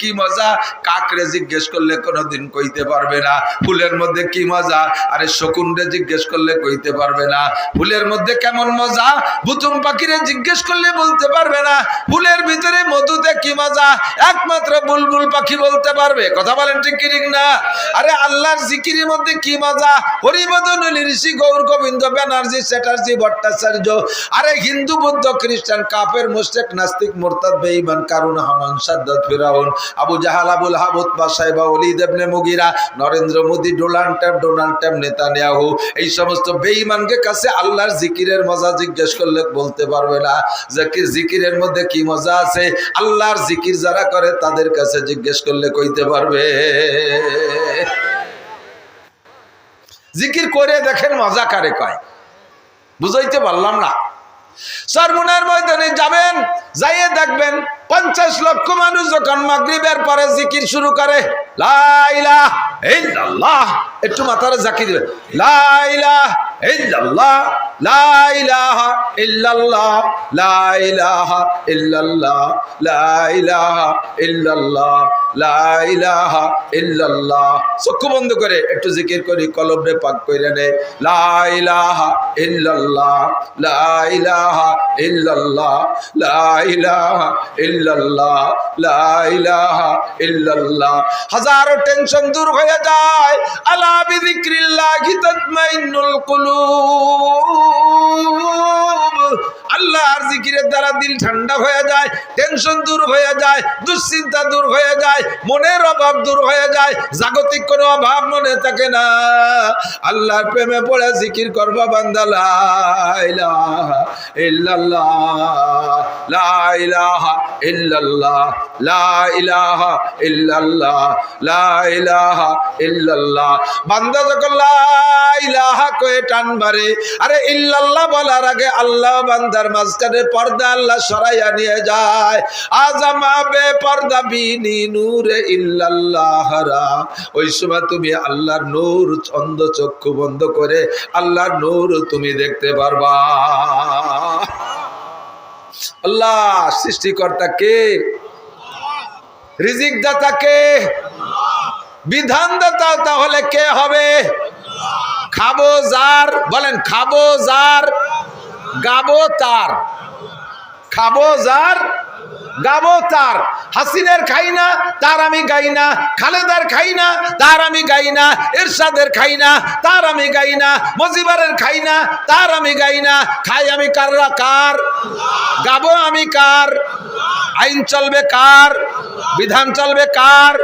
কি মজা কাকরে জিজ্ঞেস করলে কোনোদিন কইতে পারবে না। ফুলের মধ্যে কি মজা, আরে শকুনরে জিজ্ঞেস করলে কইতে পারবে না। ফুলের মধ্যে কেমন মজা বুতুম পাখিরে জিজ্ঞেস করলে বলতে পারবে না। ফুলের ভিতরে মধুতে কি মজা একমাত্র বুলবুল পাখি বলতে পারবে। কথা বলেন ঠিক কি ঠিক না? আরে আল্লাহর জিকিরের মধ্যে কি মজা, হরিবদন ঋষি গৌর গোবিন্দ ব্যানার্জি চ্যাটার্জি ভট্টাচার্য, আরে হিন্দু বৌদ্ধ খ্রিস্টান কাফের মুশরিক নাস্তিক মুরতাদ বেঈমান কারুন Haman Shaddad Firaun Abu Jahal Abu Lahab Utba Shaiba Walid ibn Mughira Narendra Modi Donald Trump Netanyahu, এই সমস্ত বেঈমানকে কাছে আল্লাহর জিকিরের মজা জিজ্ঞেস করলে বলতে পারবে না। জিকিরের মধ্যে কি মজা আছে আল্লাহর জিকির যারা করে তাদের কাছে জিজ্ঞেস করলে কইতে পারবে। জিকির করে দেখেন মজা কারে কয়, বুঝাইতে পারলাম না। সরমুনার ময়দানে যাবেন, যাইয়ে দেখবেন 50 লক্ষ মানুষ যখন মাগরিবের পরে জিকির শুরু করে লা ইলাহা ইল্লাল্লাহ, একটু মাথার জাকি দিবেন, লা ইলাহা ইল্লাল্লাহ লা ইলাহা ইল্লাল্লাহ লা ইলাহা ইল্লাল্লাহ লা ইলাহা ইল্লাল্লাহ লা ইলাহা ইল্লাল্লাহ। চক্ষু বন্ধ করে একটু জিকির করি, কলবে পাক কইরা নে, লা ইলাহা ইল্লাল্লাহ লা ইলাহা ইল্লাল্লাহ লা ইলাহা ইল্লাল্লাহ লা ইলাহা ইল্লাল্লাহ। হাজারো টেনশন দূর হয়ে যায়। আলা বিযিক্রিল্লাহি তাতমাইন্নুল কুলুব, আল্লাহর জিকিরের দ্বারা দিল ঠান্ডা হয়ে যায়, টেনশন দূর হয়ে যায়, দুশ্চিন্তা দূর হয়ে যায়, মনের অভাব দূর হয়ে যায়, জাগতিক কোনো অভাব মনে থাকে না। আল্লাহর প্রেমে পড়ে জিকির করবা বান্দা, লা ইলাহা ইল্লাল্লাহ লা ইলাহা ইল্লাল্লাহ লা ইলাহা ইল্লাল্লাহ লা ইলাহা ইল্লাল্লাহ। বান্দা যখন লা ইলাহা কয়ে টান মারে, আরে ইল্লাল্লাহ বলার আগে আল্লাহ বান্দার মাঝখানে পর্দা আল্লাহ সরাইয়া নিয়ে যায়। আজামা বে পর্দা বিনি নূরে ইল্লাল্লাহরা, ওই সময় তুমি আল্লাহর নূর অন্ধ চক্ষু বন্ধ করে আল্লাহর নূর তুমি দেখতে পারবা। আল্লাহ সৃষ্টিকর্তা কে? রিজিক দাতা কে? বিধান দাতা তাহলে কে হবে? খাবো যার, বলেন খাবো যার গাবো তার, খাবো যার গাবো তার। হাসিনের খাই না তার আমি গাই না, খালেদার খাই না তার আমি গাই না, এরশাদের খাই না তার আমি গাই না, মজিবারের খাই না তার আমি গাই না। খাই আমি কাররা কার, গাবো আমি কার, আইন চলবে কার, বিধান চলবে কার,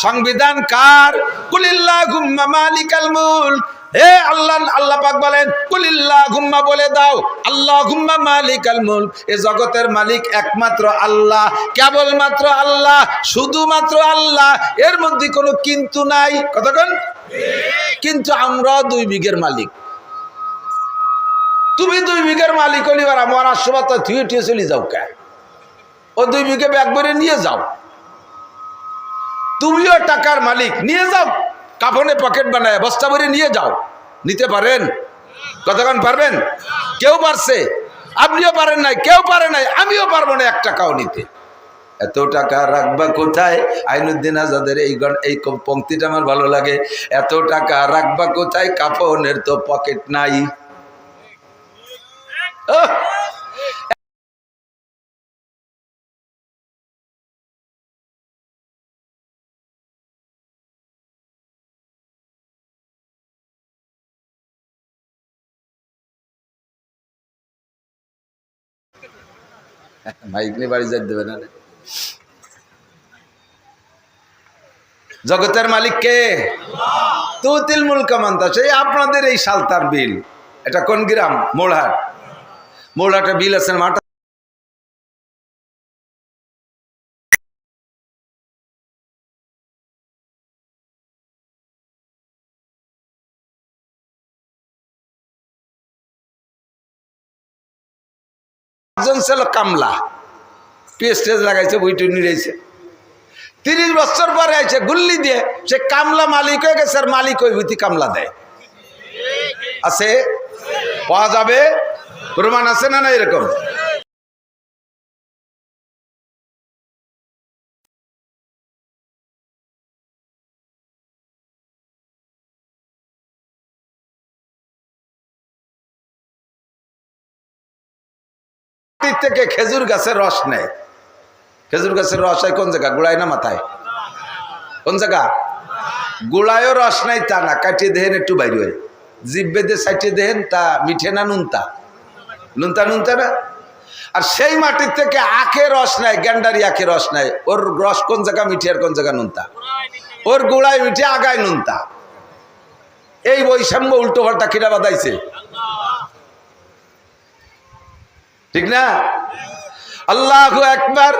সংবিধান কার। কুলিল্লাহুম্মা মালিকাল মুলক, হে আল্লাহ, আল্লাহ পাক বলেন কুলিল্লাহুম্মা বলে দাও আল্লাহুম্মা মালিকাল মুলক, এ জগতের মালিক একমাত্র আল্লাহ, কেবলমাত্র আল্লাহ, শুধুমাত্র আল্লাহ, এর মধ্যে কোনো কিন্তু নাই। কতক্ষণ? কিন্তু আমরা 2 বিঘের মালিক। তুমি 2 বিঘের মালিক হলি, আর আমার আশীর্বাদ থুয়ে চলে যাও কে? ও 2 বিঘে ব্যাগ ভরে নিয়ে যাও। তুমিও টাকার মালিক, নিয়ে যাও, কাফনে পকেট বানায় বস্তা ভরে নিয়ে যাও। নিতে পারেন? কতক্ষণ পারবেন? কেউ পারছে? আপনিও পারেন নাই, কেউ পারে নাই, আমিও পারবো না 1 টাকাও নিতে। এত টাকা রাখবা কোথায়? আইনুদ্দিন আজাদের এই পংক্তিটা আমার ভালো লাগে। এত টাকা রাখবা কোথায়, কাফনের তো পকেট নাই। মাইক নিয়ে বাড়ি যাইতে দেবে না। জগতের মালিক কে? তুতিল মুলকা মান তাশা। এই আপনাদের এই সালতার বিল, এটা কোন গ্রাম? মোড়হাট। মোড়হাটে বিল আছেন মাঠা ছিল কামলা, পেস্টেজ লাগাইছে, বইটু নিড়াইছে। 30 বছর পরে আছে গুল্লি দিয়ে সে কামলা মালিক হয়ে গেছে, আর মালিক ওই বুঝি কামলা দেয়। আছে, পাওয়া যাবে, প্রমাণ আছে না? না এরকম থেকে খেজুর গাছের রস নেয়। খেজুর গাছের রস হয় কোন জায়গা? গোড়ায় না মাথায়? কোন জায়গা? গোড়ায়ও রস নাই তা না, কাটিয়ে দেহেন একটু বাইরে হয়, জিব্বে দিয়ে সাইটিয়ে দেহেন, তা মিঠে না নুনতা? নুনতা নুনতা না। আর সেই মাটির থেকে আখের রস নেয়, গ্যান্ডারি আখের রস নেয়, ওর রস কোন জায়গা মিঠে আর কোন জায়গা নুনতা? ওর গোড়ায় মিঠে আগায় নুনতা। এই বৈষম্য উল্টো পাল্টা কিরা বাদাইছে, ঠিক না? আল্লাহু আকবার।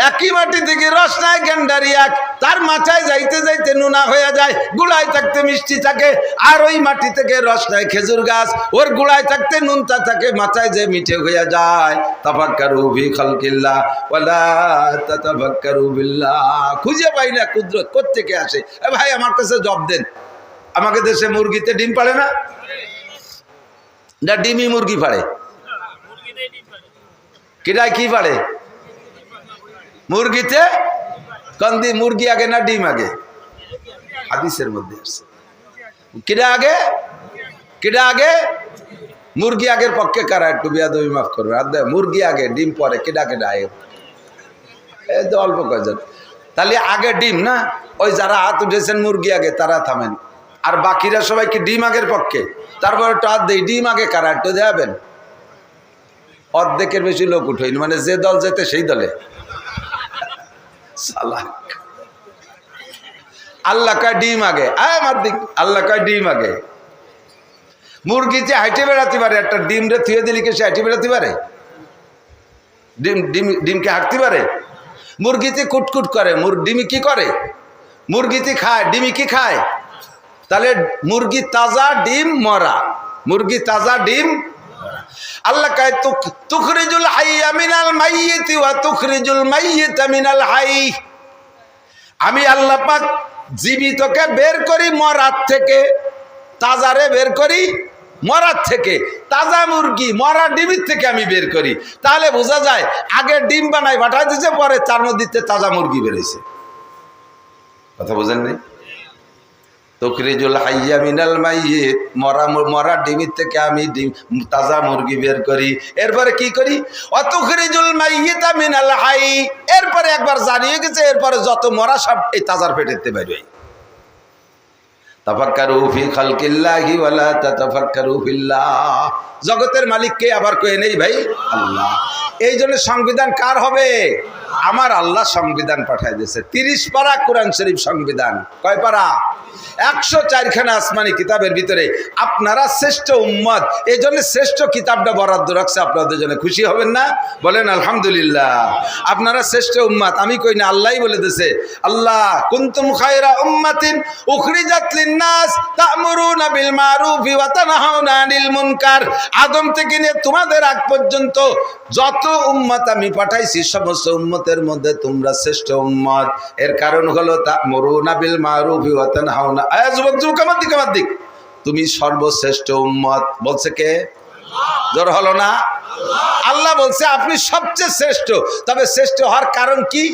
একই মাটি থেকে রস নেয় গ্যান্ডারি আখ, তার মাথায় যাইতে যাইতে নুনা হয়ে যায়, গুড়ায় থাকতে মিষ্টি থাকে। আর ওই মাটি থেকে রস নেয় খেজুর গাছ, ওর গুড়ায় থাকতে নুনতা থাকে, মাথায় যে মিঠে হয়ে যায়। তাফাক্কারু ফি খালকিল্লাহ ওয়ালা তাতাফাক্কারু বিল্লাহ। খুঁজে পাই না কুদরত কোত্থেকে আসে। এ ভাই আমার কাছে জব দেন, আমাকে দেশে মুরগিতে ডিম পাড়ে না? না ডিমই মুরগি পাড়ে? কিরায় কি পাড়ে? মুরগিতে কন্দি মুরগি আগে না ডিম আগে? হাদিসের মধ্যে আসছে কিরা আগে, কিরা আগে? মুরগি আগের পক্ষে কারা? একটু বিয়াদবি মাফ করবে। মুরগি আগে ডিম পরে, কিডা কিডা আগে? এই তো অল্প কয়জন। তাহলে আগে ডিম না? ওই যারা হাত উঠেছেন মুরগি আগে তারা থামেন, আর বাকিরা সবাই কি ডিম আগের পক্ষে? তারপরে একটু হাত দেই, ডিম আগে কারা একটু দেখাবেন? অর্ধেকের বেশি লোক উঠেনি, মানে যে দল যেতে সেই দলে। আল্লাহ কয় ডিম আগে, আল্লাহ কয় ডিম আগে। মুরগি যে হাইটে বেড়াতে পারে, একটা ডিম রে থুয়ে দিলি কে সে হাইটে বেড়াতে পারে? ডিমকে হাঁটতে পারে? মুরগিতে কুটকুট করে, ডিমি কি করে? মুরগিতে খায়, ডিমি কি খায়? তাহলে মুরগি তাজা, ডিম মরা। মুরগি তাজা, ডিম। আল্লাহ কয় তুখরিজুল হাইয়া মিনাল মাইয়িতি ওয়া তুখরিজুল মাইয়িতা মিনাল হাই। আমি আল্লাহ পাক জীবিতকে বের করি মরার থেকে, তাজারে বের করি মরার থেকে, তাজা মুরগি মরা ডিমের থেকে আমি বের করি। তাহলে বোঝা যায় আগে ডিম বানাই পাঠাই দিচ্ছে, পরে তার মধ্যে তাজা মুরগি বেরিয়েছে। কথা বোঝেন নাই? তুখরিজুল হাইয়া মিনাল মাইয়িত, মরা ডিমের থেকে আমি তাজা মুরগি বের করি। এরপরে কি করি? অতুখরিজুল মাইয়িতা মিনাল হাই। এরপরে একবার জানিয়ে গেছে, এরপরে যত মরা সব এই তাজার পেটেতে বের হয়। তাফাক্কারু ফি খালকিল্লাহি ওয়ালা তাতাফাক্কারু ফিল্লাহ। জগতের মালিক কে? আবার কয়ে নেই ভাই, আল্লাহ। এই জন্য সংবিধান কার হবে? আমার আল্লাহ সংবিধান পাঠায় দিয়েছে। 30 পারা কোরআন শরীফ সংবিধান। কয় পারা? 104খানা আসমানি কিতাবের ভিতরে আপনারা শ্রেষ্ঠ উম্মত, এই জন্য শ্রেষ্ঠ কিতাবটা বরাদ্দ রাখছে আপনাদের জন্য। খুশি হবেন না? বলেন আলহামদুলিল্লাহ। আপনারা শ্রেষ্ঠ উম্মত, আমি কই না, আল্লাহই বলে দিয়েছে। আল্লাহ কুনতুম খায়রা উম্মাতিন উখরিজাত লিন-নাস তা'মুরুনা বিল মারুফি ওয়া তানহাউনা আনিল মুনকার। আদম থেকে নিয়ে তোমাদের আগ পর্যন্ত যত উম্মত আমি পাঠাইছি, সমস্ত উম্মতের মধ্যে তোমরা শ্রেষ্ঠ উম্মত। এর কারণ হলো তা'মুরুনা বিল মারুফি ওয়া তানহাউনা। যুবক যুবক আমার দিক, তুমি সর্বশ্রেষ্ঠ উম্মত। বলছে কে? জোর হলো না? আল্লাহ বলছে আপনি সবচেয়ে শ্রেষ্ঠ। তবে শ্রেষ্ঠ হওয়ার কারণ কি?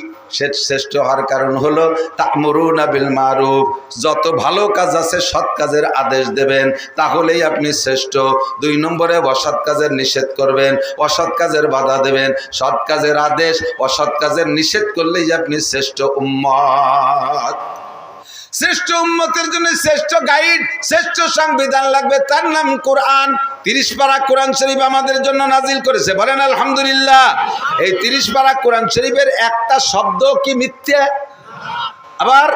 শ্রেষ্ঠ হওয়ার কারণ হলো তা'মুরুনা বিল মারুফ, যত ভালো কাজ আছে সৎ কাজের আদেশ দেবেন, তাহলেই আপনি শ্রেষ্ঠ। 2 নম্বরে অসৎ কাজের নিষেধ করবেন, অসৎ কাজের বাধা দেবেন। সৎ কাজের আদেশ, অসৎ কাজের নিষেধ করলেই আপনি শ্রেষ্ঠ উম্মত। শ্রেষ্ঠ উম্মতের জন্য শ্রেষ্ঠ গাইড, শ্রেষ্ঠ সংবিধান লাগবে, তার নাম কোরআন। 30 পারা কোরআন শরীফ আমাদের জন্য নাজিল করেছে। বলেন আলহামদুলিল্লাহ। এই 30 পারা কোরআন শরীফের একটা শব্দ কি মিথ্যে? আবার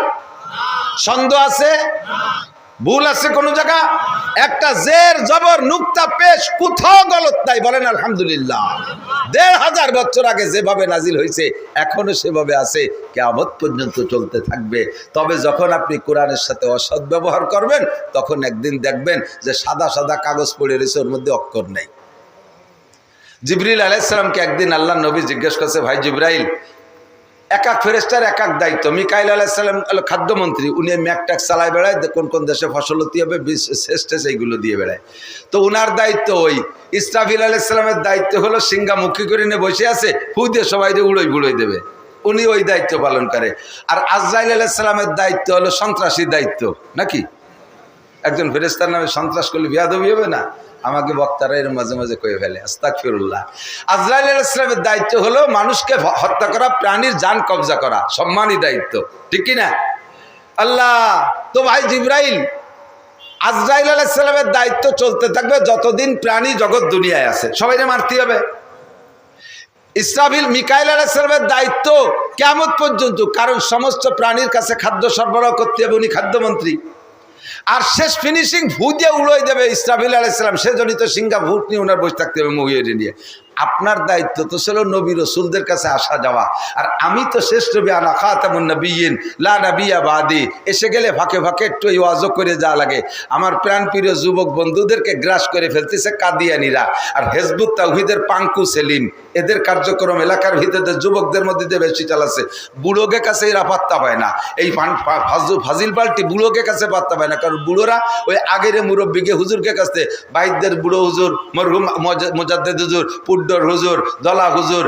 ছন্দ আছে? ভুল আছে কোন জায়গা? একটা জের জবর নুক্তা পেশ কোথাও গলত নাই। বলেন আলহামদুলিল্লাহ। 1500 বছর আগে যেভাবে নাজিল হয়েছে এখনো সেভাবে আছে, কিয়ামত পর্যন্ত চলতে থাকবে। তবে যখন আপনি কোরআনের সাথে অসৎ ব্যবহার করবেন, তখন একদিন দেখবেন যে সাদা সাদা কাগজ পড়ে রয়েছে, ওর মধ্যে অক্ষর নেই। জিবরিল আলাইহিস সালামকে একদিন আল্লাহ নবী জিজ্ঞেস করছে, ভাই জিবরাইল, এক এক ফেরেশতার এক এক দায়িত্ব। মিকাইল আলাইহিস সালাম হলো খাদ্যমন্ত্রী, উনি ম্যাকট্যাক চালায় বেড়ায়, কোন কোন দেশে ফসলতি হবে শ্রেষ্ঠ সেইগুলো দিয়ে বেড়ায়। তো উনার দায়িত্ব ওই। ইসরাফিল আলাইহিস সালামের দায়িত্ব হলো সিংহামুখী করে নিয়ে বসে আছে, ফু দিয়ে সবাই উড়োই দেবে, উনি ওই দায়িত্ব পালন করে। আর আজরাইল আলাইহিস সালামের দায়িত্ব হলো সন্ত্রাসীর দায়িত্ব, নাকি? একজন ফেরেশতার নামে সন্ত্রাস করলে বিয়াদবি হবে না? আমাকে বক্তারা এর মাঝে মাঝে কয়ে ফেলে, আস্তাগফিরুল্লাহ। আজরাইল আলাইহিস সালামের দায়িত্ব হলো মানুষকে হত্যা করা, প্রাণীর জান কবজা করা, সম্মানী দায়িত্ব, ঠিক কি না? আল্লাহ তো ভাই জিবরাইল, আজরাইল আলাইহিস সালামের দায়িত্ব চলতে থাকবে যতদিন প্রাণী জগৎ দুনিয়ায় আছে, সবাইকে মারতে হবে। ইসরাফিল মিকাইল আলাইহিস সালামের দায়িত্ব কিয়ামত পর্যন্ত, কারণ সমস্ত প্রাণীর কাছে খাদ্য সরবরাহ করতে হবে, উনি খাদ্যমন্ত্রী। আর শেষ ফিনিশিং ভূ দিয়ে উড়াই দেবে ইসরাফিল আলাইহিস সালাম, সেজন্যই তো সিংহা ভূত নিয়ে ওনার বসে থাকতে হবে মহিয়ে নিয়ে। আপনার দায়িত্ব তো ছিল নবী রসুলদের কাছে আসা যাওয়া, আর আমি তো শেষ নবী, আনা খাতামুন নবিয়্যিন লা নবিয়্যা বাদি। এসে গেলে ফাঁকে ফাঁকে একটু ওয়াজও করে যাওয়া লাগে। আমার প্রাণপ্রিয় যুবক বন্ধুদেরকে গ্রাস করে ফেলতেছে কাদিয়ানিরা আর হিজবুত তাওহীদের পাঙ্কু সেলিম, এদের কার্যক্রম এলাকার ভিতরে যুবকদের মধ্যে দিয়ে বেশি চালাচ্ছে। বুড়োকে কাছে এরা পাত্তা পায় না, এই ফাজিল পাল্টি বুড়োকে কাছে পাত্তা পায় না, কারণ বুড়োরা ওই আগের মুরব্বীকে হুজুরকে কাছে, বাইদের বুড়ো হুজুর, মরহুম মুজাদ্দেদ হুজুর, পুড্ডর হুজুর, দলা হুজুর,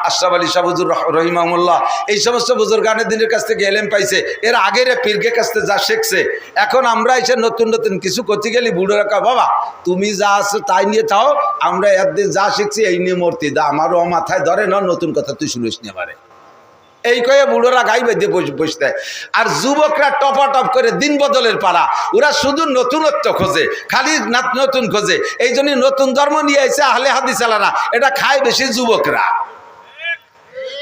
আশরাফ আলী শাহ হুজুর রহিমাহুল্লাহ, এই সমস্ত বুজুর্গানের দিনের কাছ থেকে এলেম পাইছে। এর আগের পীরকে কাছ থেকে যা শিখছে, এখন আমরা এসে নতুন নতুন কিছু করতে গেলে বুড়োরা কা, বাবা তুমি যা আছো তাই নিয়ে থাও, আমরা একদিন যা শিখছি এই নিয়ে মূর্তি দা, আমারও মাথায় ধরে না, নতুন কথা তুই শুনিস নি পারে, এই কয়ে বুড়োরা গাই বেঁধে বসে দেয়। আর যুবকরা টপাটপ করে দিন বদলের পালা, ওরা শুধু নতুনত্ব খোঁজে, খালি নতুন খোঁজে। এই জন্যই নতুন ধর্ম নিয়ে এসে আহলে হাদিস আলারা, এটা খায় বেশি যুবকরা।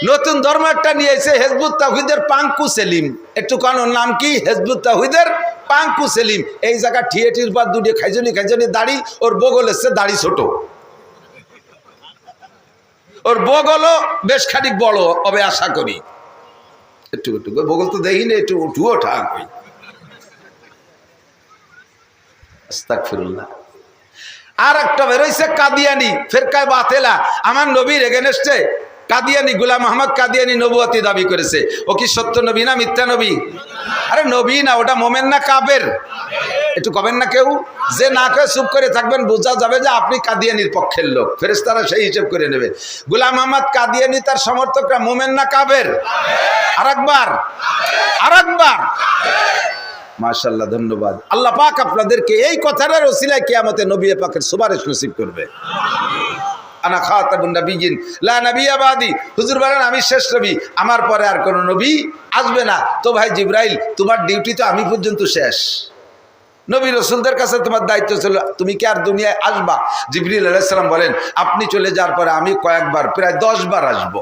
নতুন ধর্ম একটা নিয়ে এসে হিজবুত তাওহীদের পাঙ্কু সেলিম, একটু কানোর নাম কি? হিজবুত তাওহীদের পাঙ্কু সেলিম। এই জায়গা ঠিয়েটির পর দুটি খাইজনি দাড়ি, ওর বগল এসছে দাড়ি ছোট, ওর বগলও বেশ খানিক বড় হবে আশা করি, একটু একটু বগল তো দেখিনি, একটু উঠুও ঠাক হই। আস্তাগফিরুল্লাহ। আর একটা বেরোইছে কাদিয়ানি, ফেরকায়ে বাতিলা, আমার নবীর এগেনস্টে কাদিয়ানি, গোলাম মোহাম্মদ কাদিয়ানি নবুয়তি দাবি করেছে। ও কি সত্য নবী না মিথ্যা নবী? আরে নবী না, ওটা মোমেন না কাফের? একটু কবেন না কেউ, যে না কয়ে চুপ করে থাকবেন, বোঝা যাবে যে আপনি কাদিয়ানির পক্ষের লোক, ফেরেশতারা সেই হিসেব করে নেবে। গোলাম মোহাম্মদ কাদিয়ানি তার সমর্থকরা মোমেন না কাফের? আরেকবার, মাশাআল্লাহ, ধন্যবাদ। আল্লাহ পাক আপনাদেরকে এই কথাটার ওসিলায় কিয়ামতে নবী পাকের সুপারিশ নসিব করবে। আনা খাতামুন নবিয়্যিন লা নবিয়্যা বাদি, হুজুর বলেন আমি শেষ নবী, আমার পরে আর কোনো নবী আসবে না। তো ভাই জিবরাইল, তোমার ডিউটি তো আমি পর্যন্ত শেষ, নবী রসুলদের কাছে তোমার দায়িত্ব ছিল, তুমি কি আর দুনিয়ায় আসবা? জিবরিল আলাইহিস সালাম বলেন, আপনি চলে যাওয়ার পরে আমি কয়েকবার, প্রায় 10 বার আসবো।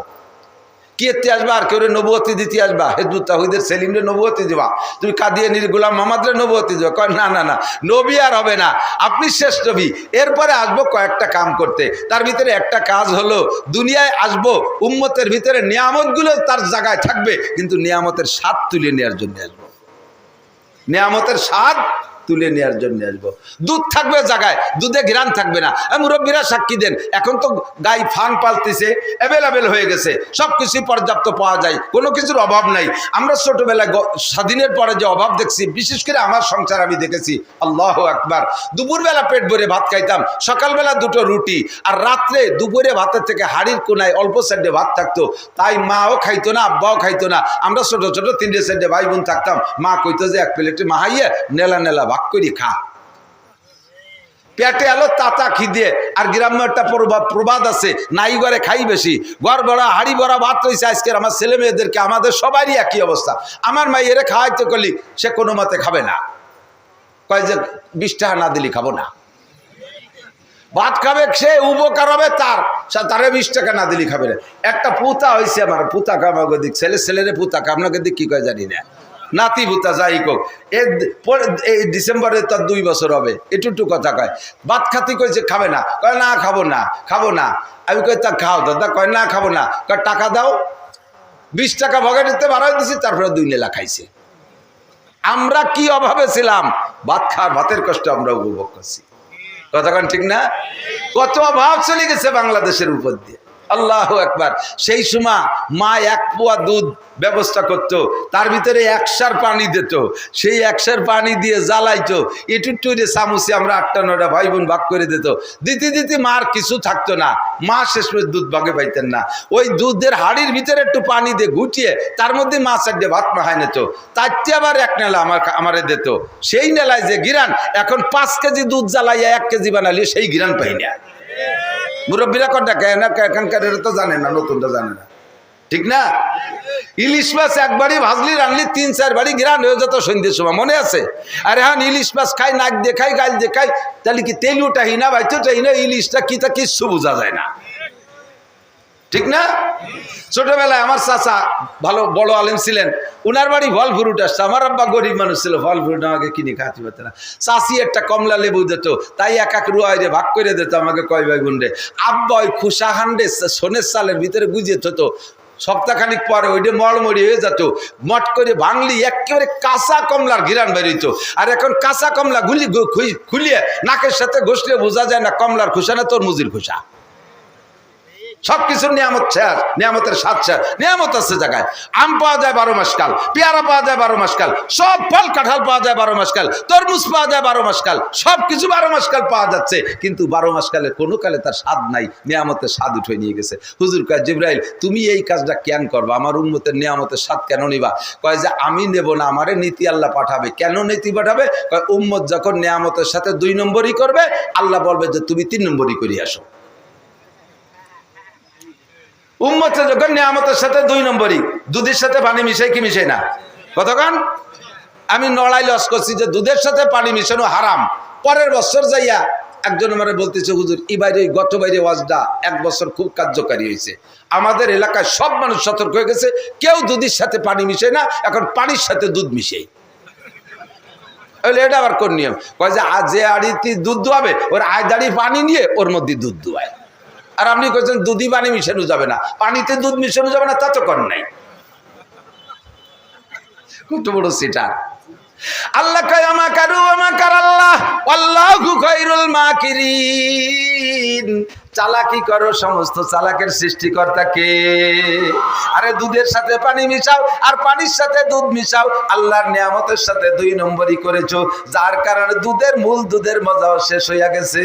কি এতে আসবা? আর কেউ নবুয়তি দিতে আসবা? হিজবুত তাওহীদের সেলিমরে নবুয়তি দিবা, তুমি কাদিয়ানির গোলাম মোহাম্মদরে নবুয়তি দিবা? কয় না না না, নবী আর হবে না, আপনি শেষ নবী। এরপরে আসবো কয়েকটা কাম করতে, তার ভিতরে একটা কাজ হলো দুনিয়ায় আসবো, উম্মতের ভিতরে নিয়ামতগুলো তার জায়গায় থাকবে, কিন্তু নিয়ামতের স্বাদ তুলে নেওয়ার জন্য আসবো, নিয়ামতের স্বাদ তুলে নেওয়ার জন্য আসবো। দুধ থাকবে জায়গায়, দুধে ঘ্রাণ থাকবে না। মুরব্বীরা সাক্ষী দেন, এখন তো গাই ফান পালতেছে, অ্যাভেলেবেল হয়ে গেছে, সব কিছুই পর্যাপ্ত পাওয়া যায়, কোনো কিছুর অভাব নাই। আমরা ছোটবেলায় স্বাধীনের পরে যে অভাব দেখছি, বিশেষ করে আমার সংসার আমি দেখেছি, আল্লাহু আকবার, দুপুরবেলা পেট ভরে ভাত খাইতাম, সকালবেলা 2টো রুটি, আর রাত্রে দুপুরে ভাতের থেকে হাড়ির কোনায় অল্প সাইডে ভাত থাকতো, তাই মাও খাইতো না, আব্বাও খাইতো না, আমরা ছোট ছোট 3টে সাইডে ভাই বোন থাকতাম। মা কইতো যে 1 প্লেটে মাহাইয়ে নেলা নেলা ভাগ করি খা, পেটে এলো তাতা খিদে। আর গ্রাম্য একটা প্রবাদ আছে, নাই ঘরে খাই বেশি, ঘর ভরা হাড়ি ভরা ভাত রয়েছে। আজকের আমার ছেলে মেয়েদেরকে, আমাদের সবারই একই অবস্থা। আমার মা এরে খাওয়াইতে করলি সে কোনো মতে খাবে না, কয় যে 20 টাকা না দিলি খাবো না। ভাত খাবে সে, উপকার হবে তার, তারে 20 টাকা না দিলি খাবে না। একটা পুতা হয়েছে আমার, পুতা কামাগো দিক, ছেলেরে পুতা, আপনাকে দিক কি কয় জানি না, নাতি ভুতা যাই হোক, এই ডিসেম্বরে তার 2 বছর হবে, একটু কথা কয়। ভাত খাতি কইছে খাবে না, কয় না খাবো না। আমি কই তা খাও দাদা, কয় না খাবো না। কয় টাকা দাও, 20 টাকা ভগাটিতে বাড়াই দিছি, তারপরে 2 লেলা খাইছে। আমরা কি অভাবে ছিলাম, ভাতের কষ্ট আমরা উপভোগ করছি, কথা কন ঠিক না? কত অভাব চলে গেছে বাংলাদেশের উপর দিয়ে, আল্লাহু আকবার। সেই সময় মা 1 পোয়া দুধ ব্যবস্থা করতো, তার ভিতরে 1 সের পানি দিত, সেই 1 সের পানি দিয়ে জ্বালাইতো, একটু চামচে আমরা 8-9টা ভাই বোন ভাগ করে দিত। দিতে দিতে মার কিছু থাকতো না, মা শেষমেশ দুধ ভাগে পাইতেন না। ওই দুধের হাড়ির ভিতরে একটু পানি দিয়ে ঘুটিয়ে তার মধ্যে মা 4টে ভাত মাখায় নিত, তারটি আবার 1 নেলা আমারে দিত। সেই নেলায় যে গিরান, এখন 5 কেজি দুধ জ্বালাইয়া 1 কেজি বানালে সেই গিরান পাই না। মুরব্বীরা কটা কেন এখানকার তো জানে না, নতুনটা জানে না, ঠিক না? ইলিশ মাছ একবারই ভাজলি রানলি 3-4 বাড়ি গিরান হয়ে যেত সন্ধ্যের সময়, মনে আছে? আর এখন ইলিশ মাছ খাই, নাক দেখাই, গাল দেখাই, তাহলে কি তেলুটাই না বাইতেটাই না, ইলিশটা কি তা কিচ্ছু বোঝা যায় না, ঠিক না? ছোটবেলায় আমার চাচা ভালো বড় আলেম ছিলেন, উনার বাড়ি ফল ফ্রুট আসছে। আমার আব্বা গরিব মানুষ ছিল, ফল ফ্রুট আমাকে কিনে খাওয়াতে পারত না। চাচি একটা কমলা লেবু দিত, তাই 1 রুয়াইরে ভাগ করে দিত আমাকে, কয় ভাই গুন্ডে। আব্বা ওই খুশা হান্ডে সোনের চালের ভিতরে গুজিয়ে থতো, সপ্তাহখানিক পরে ওইটা মড়মড়ি হয়ে যেত, মট করে ভাঙলি একেবারে কাঁচা কমলার ঘিরান বেরোইতো। আর এখন কাঁচা কমলা খুলিয়ে নাকের সাথে ঘষলে বোঝা যায় না কমলার খোসা না তরমুজের খোসা। সবকিছুর নিয়ামত শেষ, নিয়ামতের স্বাদ শেষ। নিয়ামত আছে জায়গায়, আম পাওয়া যায় 12 মাস কাল, পেয়ারা পাওয়া যায় 12 মাস কাল, সব ফল কাঁঠাল পাওয়া যায় 12 মাস কাল, তরমুজ পাওয়া যায় 12 মাস কাল, সব কিছু 12 মাস কাল পাওয়া যাচ্ছে। কিন্তু 12 মাস কালে কোনো কালে তার স্বাদ নাই, নিয়ামতের স্বাদ উঠে নিয়ে গেছে। হুজুর কয়, জিবরাইল তুমি এই কাজটা কেন করবা, আমার উম্মতের নিয়ামতের স্বাদ কেন নিবা? কয় যে আমি নেব না, আমারে নীতি আল্লাহ পাঠাবে। কেন নীতি পাঠাবে? কয় উম্মত যখন নিয়ামতের সাথে 2 নম্বরই করবে, আল্লাহ বলবে যে তুমি 3 নম্বরই করে আসো। উম্মতে যখন নিয়ামতের সাথে 2 নম্বরই, দুধের সাথে পানি মিশাই কি মিশাই না? কতক্ষণ আমি নড়াই লস করছি যে দুধের সাথে পানি মিশানো হারাম। পরের বছর যাইয়া একজন আমার বলতেছে, হুজুর এই বাইরে গত বাইরে ওয়াজটা 1 বছর খুব কার্যকারী হয়েছে, আমাদের এলাকায় সব মানুষ সতর্ক হয়ে গেছে, কেউ দুধের সাথে পানি মিশায় না, এখন পানির সাথে দুধ মিশাই। এটা আবার কোন নিয়ম? কয় যে আড়িতে দুধ দোয়াবে ওর আয় দাঁড়ি পানি নিয়ে ওর মধ্যে দুধ দোয়ায়। আর আপনি বলছেন দুধই পানি মিশানো যাবে না, পানিতে দুধ মিশানো যাবে না, তা তো কর নাই। কত বড় সেটা! আল্লাহ কয় আমাকারু আমাকার আল্লাহ আল্লাহু খায়রুল মাকিরিন। চালাকি করো, সমস্ত চালাকের সৃষ্টিকর্তা কে? আরে দুধের সাথে পানি মিশাও আর পানির সাথে দুধ মিশাও, আল্লাহর নিয়ামতের সাথে 2 নম্বরই করেছো, যার কারণে দুধের মূল দুধের মজাও শেষ হইয়া গেছে।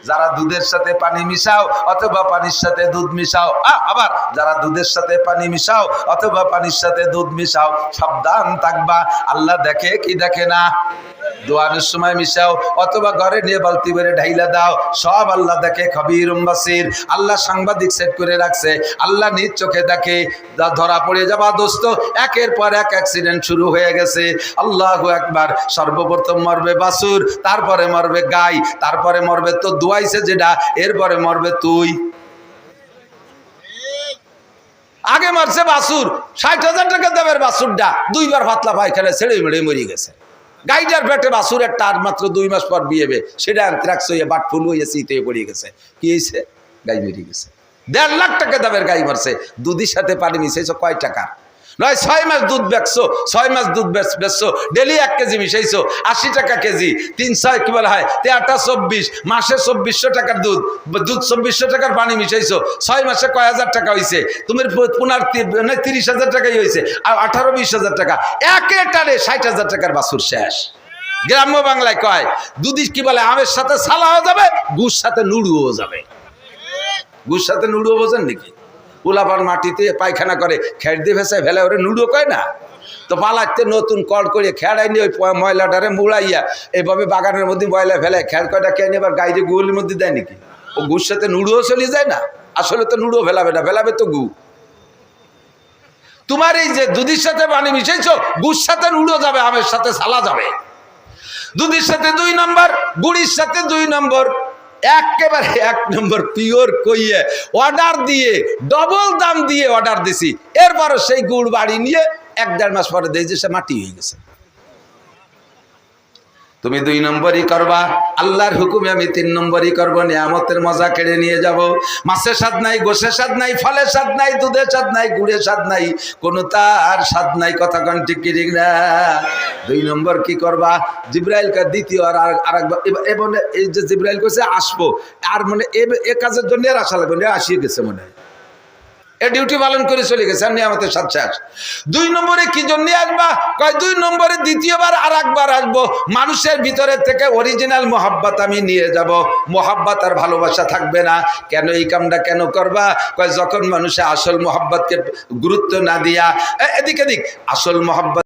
যারা দুধের সাথে পানি মিশাও অথবা পানির সাথে দুধ মিশাও, আবার যারা দুধের সাথে পানি মিশাও অথবা পানির সাথে দুধ মিশাও, সাবধান থাকবা, আল্লাহ দেখে কি দেখে না? দোয়ানোর সময় মিশাও অথবা ঘরে নিয়ে বালতি ভরে ঢাইলা দাও, সব আল্লাহ দেখে। খবীরুম বাসির, আল্লাহ সাংবাদিক সেট করে রাখছে, আল্লাহ নিজ চোখে দেখে। ধরা পড়ে যাবা দোস্ত, একের পর এক অ্যাক্সিডেন্ট শুরু হয়ে গেছে। আল্লাহু আকবার। সর্বপ্রথম মরবে বাছুর, তারপরে মরবে গাই, তারপরে মরবে তো দুয়াইছে যেটা, এরপরে মরবে তুই। আগে মারছে বাছুর, 60,000 টাকা দেবের বাছুরটা 2 বার পাতলা পায়খানা ছেড়ে মেড়ে মরে গেছে। গাইটার পেটে বাছুরের তার মাত্র 2 মাস পর বিয়েবে, সেটা অ্যানথ্রাক্স হয়ে বাট ফুল হয়ে শীতে পড়ে গেছে। কি হয়েছে? গাই মরে গেছে। 1.5 লাখ টাকা দামের গাই মারছে, দুধের সাথে পানি মিশাইছো কয় টাকা? নয় 6 মাস দুধ বেচছো, 6 মাস দুধ বেচছো, ডেলি 1 কেজি মিশাইছো, 80 টাকা কেজি, 300 কি বলা হয় 23-24 মাসে 2400 টাকার দুধ 2400 টাকার পানি মিশাইছো, 6 মাসে কয় হাজার টাকা হয়েছে? তুমি 30,000 টাকাই হয়েছে, আর 18-20,000 টাকা একে টানে 60,000 টাকার বাছুর শেষ। গ্রাম্য বাংলায় কয় দুধি কি বলে, আমের সাথে সালাও যাবে, গুড় সাথে নুড়ুও যাবে। গুড় সাথে নুড়ুও বোঝেন নাকি? উলাপান মাটিতে পায়খানা করে, খেড় দিয়ে ভেসায় ফেলে, ওরে নুডো কয় না তো? পালাতে নতুন কল করে খেড়াই নিয়ে ওই ময়লাটারে মুড়াইয়া এইভাবে বাগানের মধ্যে ময়লা ফেলে, খেড় কয়টা কে নিয়ে আবার গাইরে গুলির মধ্যে দেয় নাকি? ও গুড় সাথে নুডুও চলে যায় না? আসলে তো নুডুও ফেলাবে না, ফেলাবে তো গু। তোমার এই যে দুধের সাথে পানি মিশাইছো, গুড় সাথে নুডো যাবে, আমের সাথে সালা যাবে। দুধের সাথে 2 নম্বর, গুড়ির সাথে 2 নম্বর, একেবারে 1 নম্বর পিওর কইয়ে অর্ডার দিয়ে ডবল দাম দিয়ে অর্ডার দিছি। এরপরও সেই গুড় বাড়ি নিয়ে 1-1.5 মাস পরে দেখি যে সে মাটি হয়ে গেছে। তুমি 2 নম্বরই করবা, আল্লাহর হুকুমে আমি 3 নম্বরই করব, নিয়ামতের মজা কেড়ে নিয়ে যাব। মাছের স্বাদ নাই, গোশের স্বাদ নাই, ফলের স্বাদ নাই, দুধের স্বাদ নাই, গুড়ের স্বাদ নাই, কোনো তার স্বাদ নাই। কথা কোন ঠিক কি ঠিক না? 2 নম্বর কি করবা? জিব্রাইলকে দ্বিতীয় আরেকবার এবং এই যে জিব্রাইল কইছে আসবো, আর মানে এ কাজের জন্য আর আসা লাগবে না, আসিয়ে গেছে মনে হয়, এ ডিউটি পালন করে চলে গেছে, আর নিয়ামতের সাথে শেষ। 2 নম্বরে কি জন্য আসবা? কয় 2 নম্বরে দ্বিতীয়বার আর একবার আসবো, মানুষের ভিতরে থেকে অরিজিনাল মোহাব্বত আমি নিয়ে যাব, মোহাব্বত আর ভালোবাসা থাকবে না। কেন এই কামটা কেন করবা? কয় যখন মানুষে আসল মোহাব্বতকে গুরুত্ব না দিয়া এদিক এদিক আসল মোহাব্বত